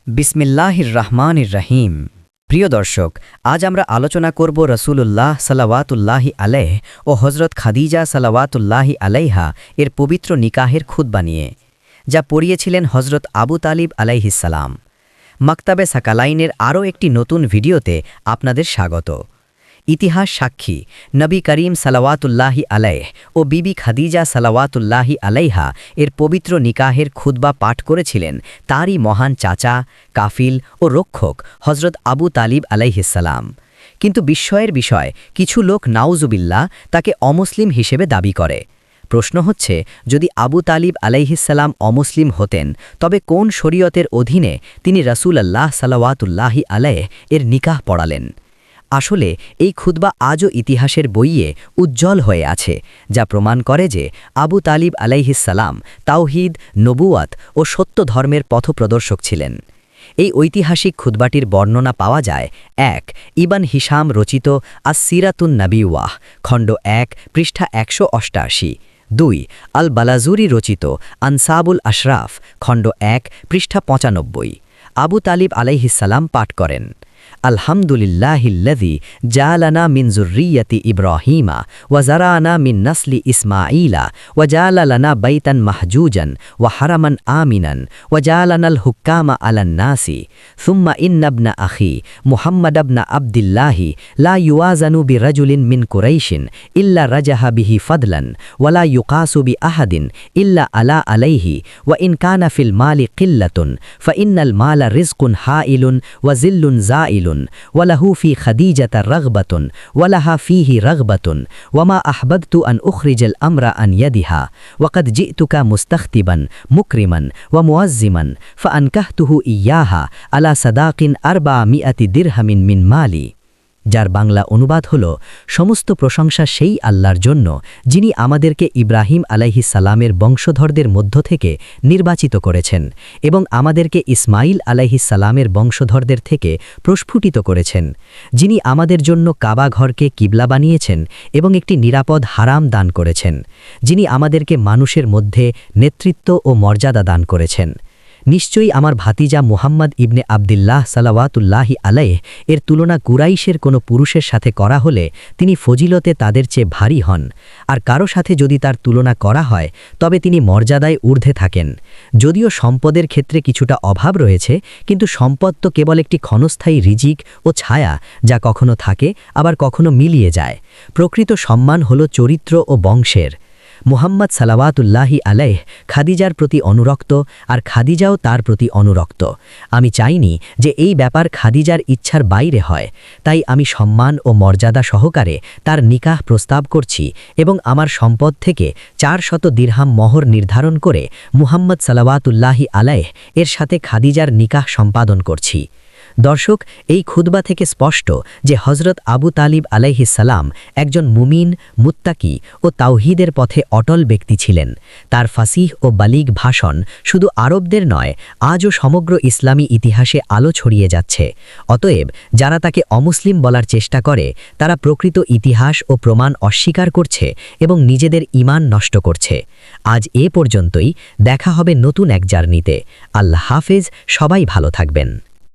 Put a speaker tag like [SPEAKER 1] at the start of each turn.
[SPEAKER 1] বিসমিল্লাহির রহমানির রহিম। প্রিয় দর্শক, আজ আমরা আলোচনা করব রসুলুল্লাহ সাল্লাওয়াতুল্লাহি আলাইহ ও হজরত খাদিজা সাল্লাওয়াতুল্লাহি আলাইহা এর পবিত্র নিকাহের খুতবা নিয়ে, যা পড়িয়েছিলেন হজরত আবু তালিব আলাইহিসসালাম। মাকতাবে সাকালাইনের আরও একটি নতুন ভিডিওতে আপনাদের স্বাগত। ইতিহাস সাক্ষী, নবী করিম সাল্লাওয়াতুল্লাহি আলাইহ ও বিবি খাদিজা সাল্লাওয়াতুল্লাহি আলাইহা এর পবিত্র নিকাহের খুতবা পাঠ করেছিলেন তারই মহান চাচা, কাফিল ও রক্ষক হজরত আবু তালিব আলাইহিসসালাম। কিন্তু বিস্ময়ের বিষয়, কিছু লোক নাউজুবিল্লাহ তাকে অমুসলিম হিসেবে দাবি করে। প্রশ্ন হচ্ছে, যদি আবু তালিব আলাইহিসসালাম অমুসলিম হতেন, তবে কোন শরীয়তের অধীনে তিনি রাসূলুল্লাহ সাল্লাওয়াতুল্লাহি আলাইহ এর নিকাহ পড়ালেন? আসলে এই খুতবা আজও ইতিহাসের বইয়ে উজ্জ্বল হয়ে আছে, যা প্রমাণ করে যে আবু তালিব আলাইহিসসালাম তাওহীদ, নবুয়াত ও সত্য ধর্মের পথপ্রদর্শক ছিলেন। এই ঐতিহাসিক খুতবাটির বর্ণনা পাওয়া যায় ইবন হিশাম রচিত আস-সিরাতুন নবিওয়াহ খণ্ড 1 পৃষ্ঠা 188, 2 আল বালাজুরি রচিত আনসাবুল আশরাফ খণ্ড 1 পৃষ্ঠা 95। আবু তালিব আলাইহিসসালাম পাঠ করেন, আলহামদুলিল্লাহিল্লাযী জাআলানা মিন যুররিয়্যাতি ইব্রাহিমা ওয়া যারানা মিন নাসলি ইসমাঈলা ওয়া জাআলা লানা বাইতান মাহজুজান ওয়া হারামান আমিনান ওয়া জাআলানাল হুক্কামা আলান নাসি সুম্মা ইন্না ইবনা আখি মুহাম্মাদ ইবনা আবদিল্লাহি লা ইউয়াজানু বিরাজুলিন মিন কুরাইশিন ইল্লা রাজাহা বিহি ফাদলান ওয়া লা ইউকাসু বিআহাদিন ইল্লা আলা আলাইহি ওয়া ইন কানা ফিল মালি কিল্লাতুন ফা ইন্নাল মালা রিজকুন হাইলুন ওয়া জিল্লুন জাইলুন ওয়ালাহু ফি খাদিজাতা রাগবাতুন ওয়ালাহা ফিহি রাগবাতুন ওয়ামা আহবাবতু আন উখরিজাল আমরা আন ইয়াদিহা ওয়াকাদ জিতুকা মুস্তাখতিবান মুকরিমান ওয়া মুআজ্জিমান ফাআনকাহতুহু ইয়াহা আলা সাদাকিন 400 দিরহামিন মিন মালি। যার বাংলা অনুবাদ হল, সমস্ত প্রশংসা সেই আল্লাহর জন্য যিনি আমাদেরকে ইব্রাহিম আলাইহিসসালামের বংশধরদের মধ্য থেকে নির্বাচিত করেছেন এবং আমাদেরকে ইসমাইল আলাইহিসসালামের বংশধরদের থেকে প্রস্ফুটিত করেছেন, যিনি আমাদের জন্য কাবা ঘরকে কিবলা বানিয়েছেন এবং একটি নিরাপদ হারাম দান করেছেন, যিনি আমাদেরকে মানুষের মধ্যে নেতৃত্ব ও মর্যাদা দান করেছেন। নিশ্চয়ই আমার ভাতিজা মুহাম্মদ ইবনে আবদিল্লাহ সাল্লাওয়াতুল্লাহি আলাইহ এর তুলনা কুরাইশের কোনো পুরুষের সাথে করা হলে তিনি ফজিলতে তাদের চেয়ে ভারী হন, আর কারো সাথে যদি তার তুলনা করা হয় তবে তিনি মর্যাদায় ঊর্ধ্বে থাকেন। যদিও সম্পদের ক্ষেত্রে কিছুটা অভাব রয়েছে, কিন্তু সম্পদ তো কেবল একটি ক্ষণস্থায়ী রিজিক ও ছায়া, যা কখনো থাকে আবার কখনো মিলিয়ে যায়। প্রকৃত সম্মান হল চরিত্র ও বংশের। মুহাম্মদ সাল্লাওয়াতুল্লাহি আলাইহ খাদিজার প্রতি অনুরক্ত, আর খাদিজাও তার প্রতি অনুরক্ত। আমি চাইনি যে এই ব্যাপার খাদিজার ইচ্ছার বাইরে হয়, তাই আমি সম্মান ও মর্যাদা সহকারে তার নিকাহ প্রস্তাব করছি এবং আমার সম্পদ থেকে 400 দিরহাম মহর নির্ধারণ করে মুহাম্মদ সাল্লাওয়াতুল্লাহি আলাইহ এর সাথে খাদিজার নিকাহ সম্পাদন করছি। দর্শক, এই খুতবা থেকে স্পষ্ট যে হজরত আবু তালিব আলাইহিসসালাম একজন মুমিন, মুত্তাকি ও তাওহীদের পথে অটল ব্যক্তি ছিলেন। তার ফাসিহ ও বালিগ ভাষণ শুধু আরবদের নয়, আজও সমগ্র ইসলামী ইতিহাসে আলো ছড়িয়ে যাচ্ছে। অতএব যারা তাকে অমুসলিম বলার চেষ্টা করে, তারা প্রকৃত ইতিহাস ও প্রমাণ অস্বীকার করছে এবং নিজেদের ঈমান নষ্ট করছে। আজ এ পর্যন্তই, দেখা হবে নতুন এক জার্নিতে। আল্লাহ হাফেজ, সবাই ভালো থাকবেন।